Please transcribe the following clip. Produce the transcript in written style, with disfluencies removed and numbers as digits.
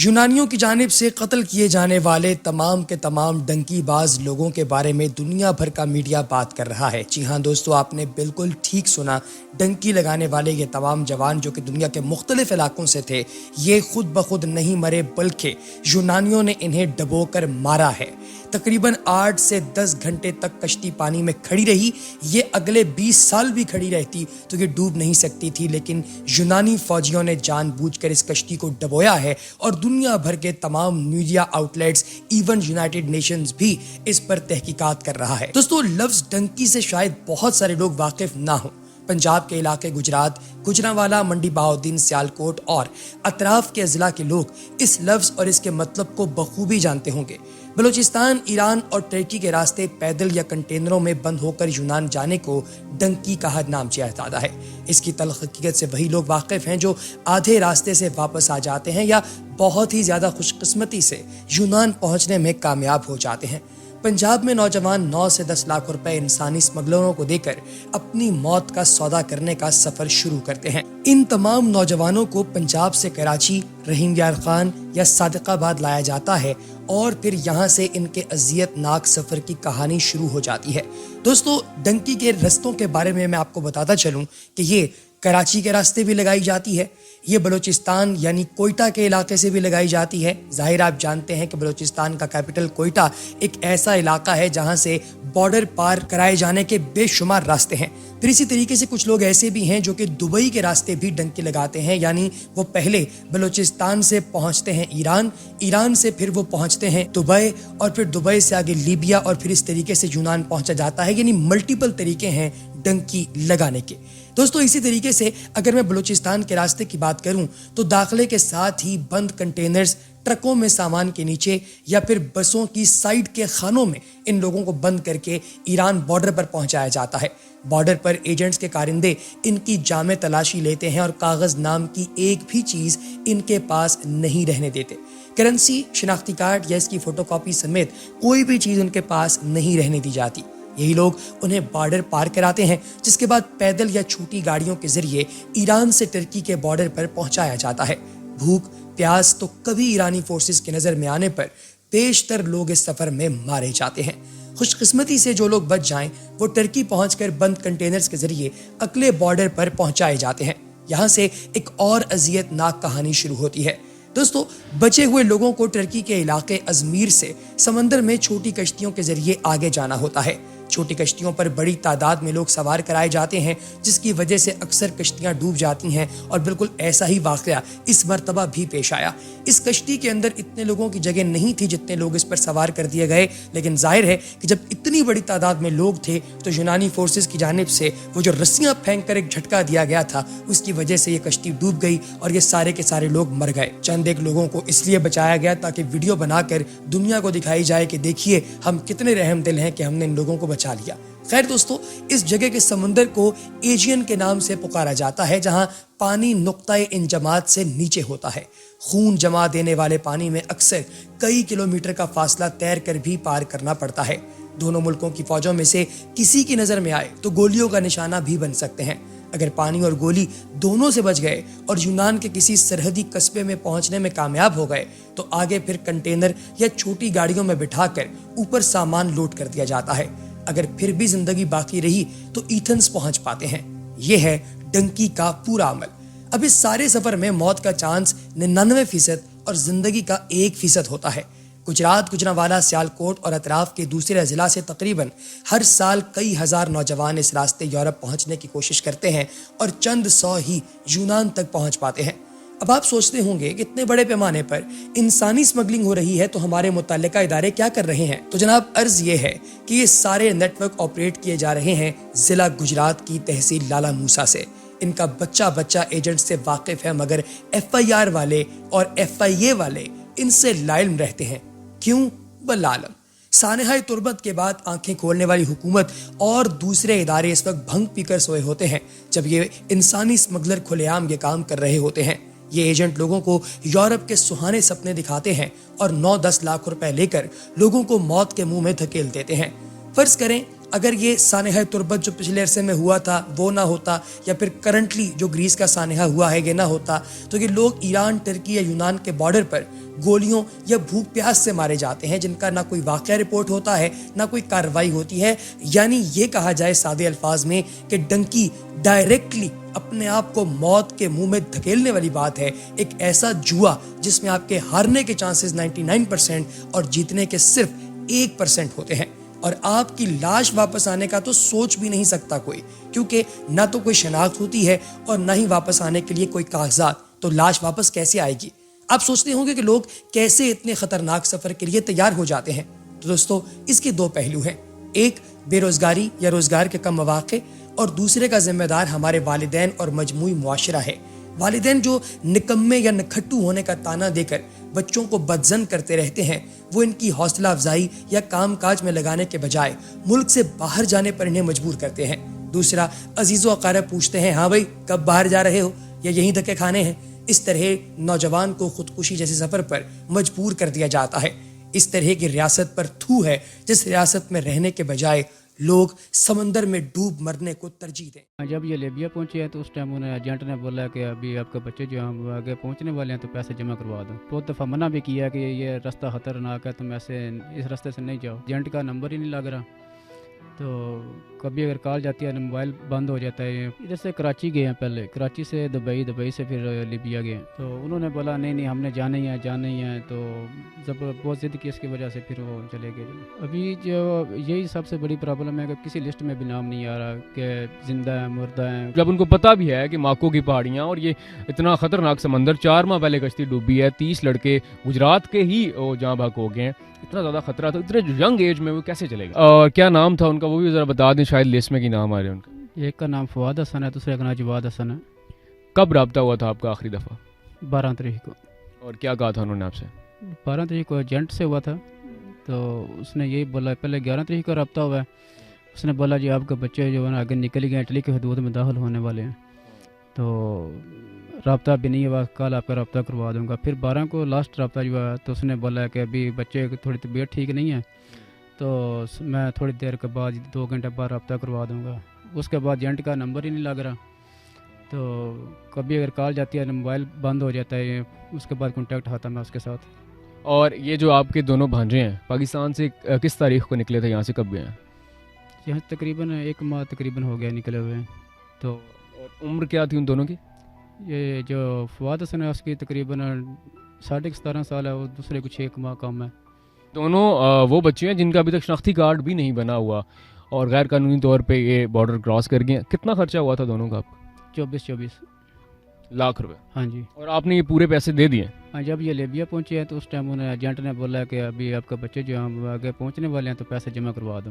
यूनानियों की जानिब से कत्ल किए जाने वाले तमाम के तमाम डंकी बाज लोगों के बारे में दुनिया भर का मीडिया बात कर रहा है। जी हाँ दोस्तों, आपने बिल्कुल ठीक सुना। डंकी लगाने वाले ये तमाम जवान जो कि दुनिया के मुख्तलिफ इलाकों से थे, ये खुद ब खुद नहीं मरे बल्कि यूनानियों ने इन्हें डबोकर मारा है। तकरीबन 8 से 10 घंटे तक कश्ती पानी में खड़ी रही। ये अगले 20 साल भी खड़ी रहती तो ये डूब नहीं सकती थी, लेकिन यूनानी फौजियों ने जानबूझकर इस कश्ती को डबोया है और दुनिया भर के तमाम media outlets, even United Nations भी इस पर तहकीकात कर रहा है। दोस्तों, लफ्ज डंकी से शायद बहुत सारे लोग वाकिफ ना हो। पंजाब के इलाके गुजरात, गुजरांवाला, मंडी बहाउद्दीन, सियालकोट और अतराफ के अजला के लोग इस लफ्ज और इसके मतलब को बखूबी जानते होंगे। बलूचिस्तान, ईरान और टर्की के रास्ते पैदल या कंटेनरों में बंद होकर यूनान जाने को डंकी कहा नामचें जाता है। इसकी तल्ख हकीकत से वही लोग वाकिफ हैं जो आधे रास्ते से वापस आ जाते हैं या बहुत ही ज्यादा खुशकिस्मती से यूनान पहुंचने में कामयाब हो जाते हैं। पंजाब में नौजवान 9 से 10 लाख रुपए इंसानी स्मगलरों को देकर अपनी मौत का सौदा करने का सफर शुरू करते हैं। इन तमाम नौजवानों को पंजाब से कराची, रहीम यार खान या सादिकाबाद लाया जाता है और फिर यहाँ से इनके अजियतनाक सफर की कहानी शुरू हो जाती है। दोस्तों, डंकी के रस्तों के बारे में मैं आपको बताता चलूं कि ये कराची के रास्ते भी लगाई जाती है, ये बलूचिस्तान यानी कोयटा के इलाके से भी लगाई जाती है। जाहिर आप जानते हैं कि बलूचिस्तान का कैपिटल कोयटा एक ऐसा इलाका है जहां से बॉर्डर पार कराए जाने के बेशुमार रास्ते हैं। फिर इसी तरीके से कुछ लोग ऐसे भी हैं जो कि दुबई के रास्ते भी डंकी लगाते हैं, यानी वो पहले बलूचिस्तान से पहुंचते हैं ईरान, ईरान से फिर वो पहुंचते हैं दुबई और फिर दुबई से आगे लीबिया और फिर इस तरीके से यूनान पहुंचा जाता है। यानी मल्टीपल तरीके हैं डंकी लगाने के। दोस्तों, इसी तरीके से अगर मैं बलूचिस्तान के रास्ते की बात करूं तो दाखिले के साथ ही बंद कंटेनर्स ट्रकों में सामान के नीचे या फिर बसों की साइड के खानों में इन लोगों को बंद करके ईरान बॉर्डर पर पहुंचाया जाता है। बॉर्डर पर एजेंट्स के कारिंदे इनकी जामे तलाशी लेते हैं और कागज नाम की एक भी चीज इनके पास नहीं रहने देते। करेंसी, शिनाख्ती कार्ड या इसकी फोटोकॉपी समेत कोई भी चीज उनके पास नहीं रहने दी जाती। यही लोग उन्हें बॉर्डर पार कराते हैं, जिसके बाद पैदल या छोटी गाड़ियों के जरिए ईरान से टर्की के बॉर्डर पर पहुंचाया जाता है। भूख प्यास तो कभी ईरानी फोर्सेस के नजर में आने पर बेशतर लोग इस सफर में मारे जाते हैं। खुशकिस्मती से जो लोग बच जाएं वो टर्की पहुंचकर बंद कंटेनर्स के जरिए अगले बॉर्डर पर पहुंचाए जाते हैं। यहाँ से एक और अजियतनाक कहानी शुरू होती है। दोस्तों, बचे हुए लोगों को टर्की के इलाके अजमीर से समंदर में छोटी कश्तियों के जरिए आगे जाना होता है। छोटी कश्तियों पर बड़ी तादाद में लोग सवार कराए जाते हैं, जिसकी वजह से अक्सर कश्तियां डूब जाती हैं और बिल्कुल ऐसा ही वाकया इस मर्तबा भी पेश आया। इस कश्ती के अंदर इतने लोगों की जगह नहीं थी जितने लोग इस पर सवार कर दिए गए, लेकिन जाहिर है कि जब इतनी बड़ी तादाद में लोग थे तो यूनानी फोर्सेस की जानिब से वो जो रस्सियां फेंक कर एक झटका दिया गया था, उसकी वजह से ये कश्ती डूब गई और ये सारे के सारे लोग मर गए। चंद एक लोगों को इसलिए बचाया गया ताकि वीडियो बनाकर दुनिया को दिखाई जाए कि देखिए हम कितने रहम दिल हैं कि हमने इन लोगों को बचा लिया। खैर दोस्तों, इस जगह के समंदर को एजियन के नाम से पुकारा जाता है, जहां पानी नुक्ताए इंजमात से नीचे होता है। खून जमा देने वाले पानी में अक्सर कई किलोमीटर का फासला तैर कर भी पार करना पड़ता है। दोनों मुल्कों की फौजों में से किसी की नजर में आए तो गोलियों का निशाना भी बन सकते हैं। अगर पानी और गोली दोनों से बच गए और यूनान के किसी सरहदी कस्बे में पहुंचने में कामयाब हो गए तो आगे फिर कंटेनर या छोटी गाड़ियों में बिठाकर ऊपर सामान लोड कर दिया जाता है। अगर फिर भी जिंदगी बाकी रही तो एथेंस पहुंच पाते हैं। यह है डंकी का पूरा अमल। अब इस सारे सफर में मौत का चांस 99% और जिंदगी का 1% होता है। गुजरात, गुजरांवाला, सियालकोट और अतराफ के दूसरे अजला से तकरीबन हर साल कई हजार नौजवान इस रास्ते यूरोप पहुंचने की कोशिश करते हैं और चंद 100 ही यूनान तक पहुंच पाते हैं। अब आप सोचते होंगे कि इतने बड़े पैमाने पर इंसानी स्मगलिंग हो रही है तो हमारे मुतल्लिका इदारे क्या कर रहे हैं? तो जनाब, अर्ज ये है कि ये सारे नेटवर्क ऑपरेट किए जा रहे हैं जिला गुजरात की तहसील लाला मूसा से। इनका बच्चा बच्चा एजेंट से वाकिफ है, मगर FIR वाले और FIA वाले इनसे लाइल्म रहते हैं। क्यों? बल्लालम। सानेहाए तुर्बत के बाद आंखें खोलने वाली हुकूमत और दूसरे इदारे इस वक्त भंग पीकर सोए होते हैं जब ये इंसानी स्मगलर खुलेआम ये काम कर रहे होते हैं। ये एजेंट लोगों को यूरोप के सुहाने सपने दिखाते हैं और 9-10 लाख रुपए लेकर लोगों को मौत के मुंह में धकेल देते हैं। फर्ज करें اگر یہ سانحہ تربت جو پچھلے عرصے میں ہوا تھا وہ نہ ہوتا، یا پھر کرنٹلی جو گریس کا سانحہ ہوا ہے یہ نہ ہوتا، تو یہ لوگ ایران، ترکی یا یونان کے بارڈر پر گولیوں یا بھوک پیاس سے مارے جاتے ہیں، جن کا نہ کوئی واقعہ رپورٹ ہوتا ہے نہ کوئی کارروائی ہوتی ہے۔ یعنی یہ کہا جائے سادے الفاظ میں کہ ڈنکی ڈائریکٹلی اپنے آپ کو موت کے منہ میں دھکیلنے والی بات ہے، ایک ایسا جوا جس میں آپ کے ہارنے کے چانسز 99% اور جیتنے کے صرف 1% ہوتے ہیں، اور آپ کی لاش واپس آنے کا تو سوچ بھی نہیں سکتا کوئی، کیونکہ نہ تو کوئی شناخت ہوتی ہے اور نہ ہی واپس آنے کے لیے کوئی کاغذات، تو لاش واپس کیسے آئے گی؟ آپ سوچتے ہوں گے کہ لوگ کیسے اتنے خطرناک سفر کے لیے تیار ہو جاتے ہیں؟ تو دوستو، اس کے دو پہلو ہیں، ایک بے روزگاری یا روزگار کے کم مواقع، اور دوسرے کا ذمہ دار ہمارے والدین اور مجموعی معاشرہ ہے۔ والدین جو نکمے یا نکھٹو ہونے کا تانا دے کر بچوں کو بدزن کرتے رہتے ہیں، وہ ان کی حوصلہ افزائی یا کام کاج میں لگانے کے بجائے ملک سے باہر جانے پر انہیں مجبور کرتے ہیں۔ دوسرا، عزیز و اقارب پوچھتے ہیں، ہاں بھائی کب باہر جا رہے ہو یا یہیں دھکے کھانے ہیں؟ اس طرح نوجوان کو خودکشی جیسے سفر پر مجبور کر دیا جاتا ہے۔ اس طرح کی ریاست پر تھو ہے جس ریاست میں رہنے کے بجائے لوگ سمندر میں ڈوب مرنے کو ترجیح دیں۔ جب یہ لیبیا پہنچے ہیں تو اس ٹائم انہیں ایجنٹ نے بولا کہ ابھی آپ کے بچے جو ہیں آگے پہنچنے والے ہیں تو پیسے جمع کروا دو۔ بہت دفعہ منع بھی کیا کہ یہ راستہ خطرناک ہے، تم ایسے اس راستے سے نہیں جاؤ، ایجنٹ کا نمبر ہی نہیں لگ رہا، تو کبھی اگر کال جاتی ہے موبائل بند ہو جاتا ہے۔ ادھر سے کراچی گئے ہیں، پہلے کراچی سے دبئی، دبئی سے پھر لیبیا گئے، تو انہوں نے بولا نہیں ہم نے جانا ہی ہے، تو جب بہت ضد کی اس کی وجہ سے پھر وہ چلے گئے۔ ابھی جو یہی سب سے بڑی پرابلم ہے کہ کسی لسٹ میں بھی نام نہیں آ رہا کہ زندہ ہیں مردہ ہیں۔ جب ان کو پتہ بھی ہے کہ ماکو کی پہاڑیاں اور یہ اتنا خطرناک سمندر، 4 ماہ پہلے کشتی ڈوبی ہے، 30 لڑکے گجرات کے ہی جہاں بھاگ ہو گئے ہیں، اتنا زیادہ خطرہ تھا، اتنے ینگ ایج میں وہ کیسے چلے گا؟ اور کیا نام تھا ان کا، وہ بھی ذرا بتا دیں، شاید لسٹ میں کی نام آ رہے ہیں ان کا۔ ایک کا نام فواد حسن ہے، دوسرے کا نام جواد حسن ہے۔ کب رابطہ ہوا تھا آپ کا آخری دفعہ؟ 12 تاریخ کو۔ اور کیا کہا تھا انہوں نے آپ سے؟ 12 تاریخ کو ایجنٹ سے ہوا تھا، تو اس نے یہی بولا، پہلے 11 تاریخ کو رابطہ ہوا ہے، اس نے بولا جی آپ کے بچے جو ہے نا آگے نکل گئے، اٹلی کی حدود میں داخل ہونے والے ہیں، تو رابطہ بھی نہیں ہوا، کل آپ کا رابطہ کروا دوں گا۔ پھر 12 کو لاسٹ رابطہ جو ہے تو اس نے بولا کہ ابھی بچے کی تھوڑی طبیعت ٹھیک نہیں ہے، تو میں تھوڑی دیر کے بعد 2 گھنٹے بعد رابطہ کروا دوں گا۔ اس کے بعد ایجنٹ کا نمبر ہی نہیں لگ رہا، تو کبھی اگر کال جاتی ہے موبائل بند ہو جاتا ہے، اس کے بعد کانٹیکٹ ہوتا ہے میں اس کے ساتھ۔ اور یہ جو آپ کے دونوں بھانجے ہیں پاکستان سے کس تاریخ کو نکلے تھے، یہاں سے کب گئے ہیں؟ یہاں تقریباً 1 ماہ تقریباً ہو گیا نکلے ہوئے ہیں۔ تو اور عمر کیا تھی ان دونوں کی؟ یہ جو فواد حسن ہے اس کی تقریباً 17.5 سال ہے، وہ دوسرے کو 6 ماہ کم ہے۔ دونوں وہ بچے ہیں جن کا ابھی تک شناختی کارڈ بھی نہیں بنا ہوا اور غیر قانونی طور پہ یہ بارڈر کراس کر گئے ہیں۔ کتنا خرچہ ہوا تھا دونوں کا آپ کا؟ 24 لاکھ روپے۔ ہاں جی، اور آپ نے یہ پورے پیسے دے دیے؟ ہاں، جب یہ لیبیا پہنچے ہیں تو اس ٹائم انہیں ایجنٹ نے بولا کہ ابھی آپ کے بچے جو ہیں آگے پہنچنے والے ہیں تو پیسے جمع کروا دو۔